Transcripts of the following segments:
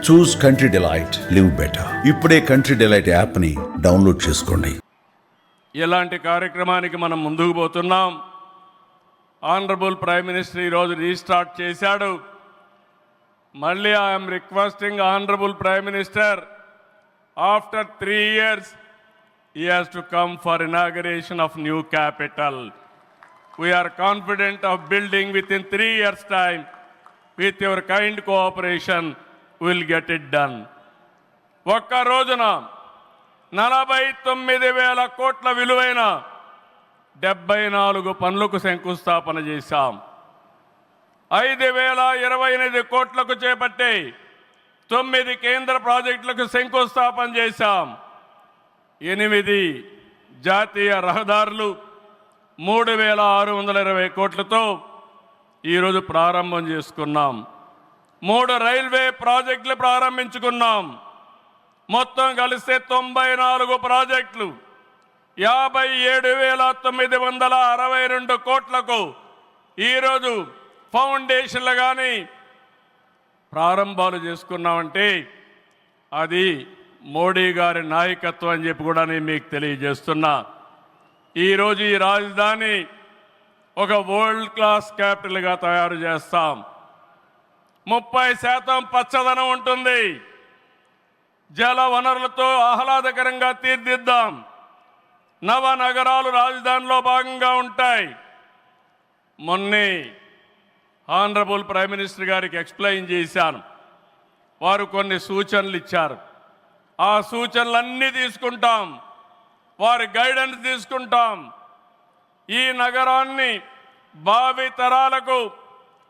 చూస్ country delight, live better. ఇప్పుడే country delight యాప్ని download చేసుకోండి. ఇలాంటి కార్యక్రమానికి మనం ముందుకు పోతున్నాం. ఆనరబుల్ ప్రైమ్ మినిస్టర్ ఈరోజు రీస్టార్ట్ చేశాడు. మళ్ళీ I'm requesting honourable prime minister, after 3 years he has to come for inauguration of new capital. We are confident of building within 3 years time. With your kind cooperation we will get it done. ఒక్క రోజున 49,000 కోట్ల విలువైన 74 పనులకు శంకుస్థాపన చేశాం. 5,028 కోట్లకు చేపట్టే 9 కేంద్ర ప్రాజెక్టులకు శంకుస్థాపన చేశాం. 8 జాతీయ రహదారులు 3,620 కోట్లతో ఈరోజు ప్రారంభం చేసుకున్నాం. 3 రైల్వే ప్రాజెక్టులు ప్రారంభించుకున్నాం. మొత్తం కలిస్తే 94 ప్రాజెక్టులు 57,962 కోట్లకు ఈరోజు ఫౌండేషన్లు కానీ ప్రారంభాలు చేసుకున్నామంటే అది మోడీ గారి నాయకత్వం అని చెప్పి కూడా నేను మీకు తెలియజేస్తున్నా. ఈరోజు ఈ రాజధాని ఒక వరల్డ్ క్లాస్ క్యాపిటల్గా తయారు చేస్తాం. 30% పచ్చదనం ఉంటుంది. జల వనరులతో ఆహ్లాదకరంగా తీర్చిదిద్దాం. నగరాలు రాజధానిలో భాగంగా ఉంటాయి. మొన్నే ఆనరబుల్ ప్రైమ్ మినిస్టర్ గారికి ఎక్స్ప్లెయిన్ చేశాను. వారు కొన్ని సూచనలు ఇచ్చారు. ఆ సూచనలన్నీ తీసుకుంటాం. వారి గైడెన్స్ తీసుకుంటాం. ఈ నగరాన్ని భావి తరాలకు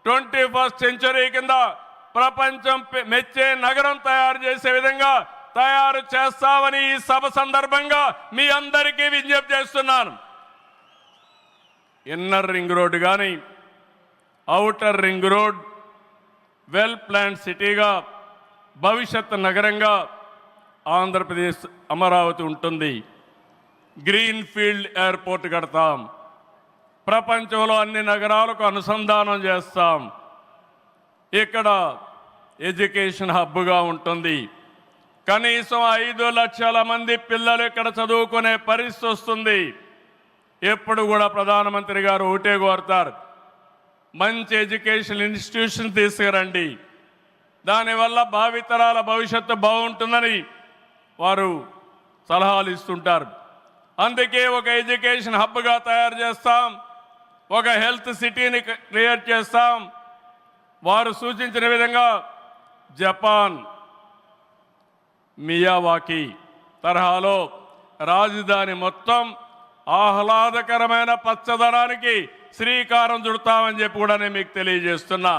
21st సెంచరీ కింద ప్రపంచం మెచ్చే నగరం తయారు చేసే విధంగా తయారు చేస్తామని ఈ సభ సందర్భంగా మీ అందరికీ విజ్ఞప్తి చేస్తున్నాను. ఇన్నర్ రింగ్ రోడ్ కానీ outer ring road well planned సిటీగా భవిష్యత్ నగరంగా ఆంధ్రప్రదేశ్ అమరావతి ఉంటుంది. గ్రీన్ ఫీల్డ్ ఎయిర్పోర్ట్ కడతాం. ప్రపంచంలో అన్ని నగరాలకు అనుసంధానం చేస్తాం. ఇక్కడ ఎడ్యుకేషన్ హబ్గా ఉంటుంది. కనీసం 5 లక్షల మంది పిల్లలు ఇక్కడ చదువుకునే పరిస్థితి వస్తుంది. ఎప్పుడు కూడా ప్రధానమంత్రి గారు ఒకటే కోరుతారు, మంచి ఎడ్యుకేషన్ ఇన్స్టిట్యూషన్ తీసుకురండి, దానివల్ల భావితరాల భవిష్యత్తు బాగుంటుందని వారు సలహాలు ఇస్తుంటారు. అందుకే ఒక ఎడ్యుకేషన్ హబ్గా తయారు చేస్తాం. ఒక హెల్త్ సిటీని క్రియేట్ చేస్తాం. వారు సూచించిన విధంగా జపాన్ మియావాకి తరహాలో రాజధాని మొత్తం ఆహ్లాదకరమైన పచ్చదనానికి శ్రీకారం చుడతామని చెప్పి కూడా నేను మీకు తెలియజేస్తున్నా.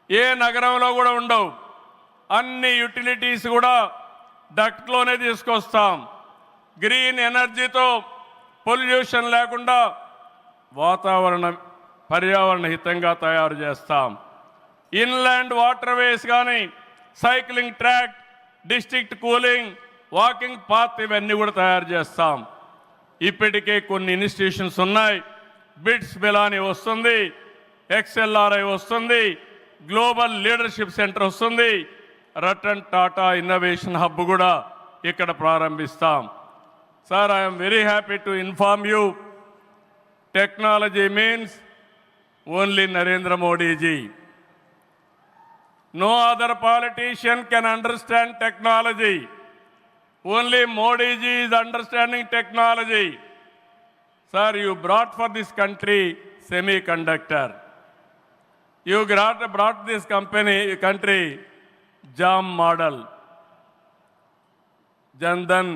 ఏ నగరంలో కూడా ఉండవు. అన్ని యుటిలిటీస్ కూడా డక్ట్లోనే తీసుకొస్తాం. గ్రీన్ ఎనర్జీతో పొల్యూషన్ లేకుండా పర్యావరణ హితంగా తయారు చేస్తాం. ఇన్లాండ్ వాటర్ వేస్ కానీ cycling track, district cooling, walking path ఇవన్నీ కూడా తయారు చేస్తాం. ఇప్పటికే కొన్ని ఇన్స్టిట్యూషన్స్ ఉన్నాయి. బిట్స్ బిలాని వస్తుంది, XLRI వస్తుంది, గ్లోబల్ లీడర్షిప్ సెంటర్ వస్తుంది, రతన్ టాటా ఇన్నోవేషన్ హబ్ కూడా ఇక్కడ ప్రారంభిస్తాం. Sir, I'm very happy to inform you, technology means only Narendra Modi ji. No other politician can understand technology. Only Modi ji is understanding technology. Sir, you brought for this country semiconductor. You brought this country JAM model. Jandan,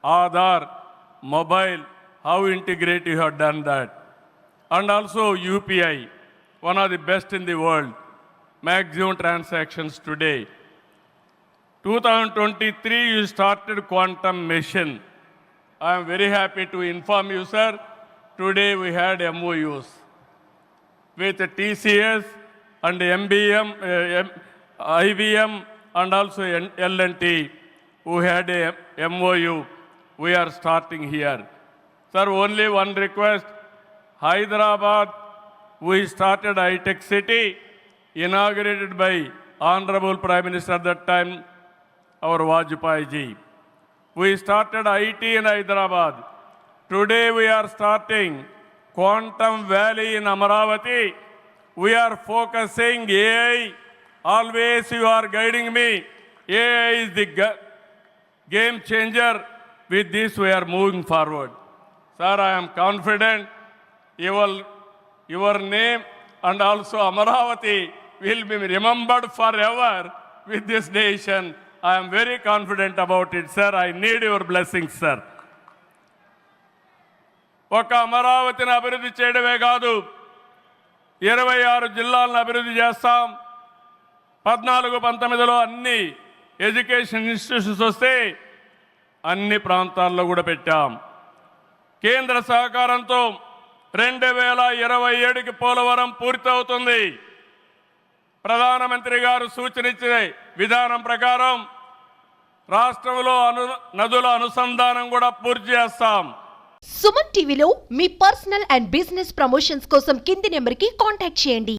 Aadhaar, mobile, how integrate you have done that. And also UPI, one of the best in the world, maximum transactions today. 2023 you started quantum mission. I am very happy to inform you, sir, today we had MOUs with TCS and MBM, IBM and also L&T who had a MOU. We are starting here. Sir, only one request. Hyderabad, we started high-tech city inaugurated by Honorable Prime Minister at that time, our Vajpayee ji. We started IT in Hyderabad. Today we are starting Quantum Valley in Amaravati. We are focusing AI. Always you are guiding me. AI is the game changer. With this we are moving forward. Sir, I am confident your name and also Amaravati will be remembered forever with this nation. I am very confident about it, sir. I need your blessings, sir. ఒక అమరావతిని అభివృద్ధి చేయడమే కాదు 26 జిల్లాలను అభివృద్ధి చేస్తాం. 14-19లో అన్ని education institutions వస్తే అన్ని ప్రాంతాల్లో కూడా పెట్టాం. కేంద్ర సహకారంతో 2027కి పోలవరం పూర్తవుతుంది. ప్రధానమంత్రి గారు సూచనిచ్చే విధానం ప్రకారం రాష్ట్రంలో నదుల అనుసంధానం కూడా పూర్తి చేస్తాం. సుమన్ టీవీలో మీ పర్సనల్ అండ్ బిజినెస్ ప్రమోషన్స్ కోసం కింది నెంబర్కి కాంటాక్ట్ చేయండి.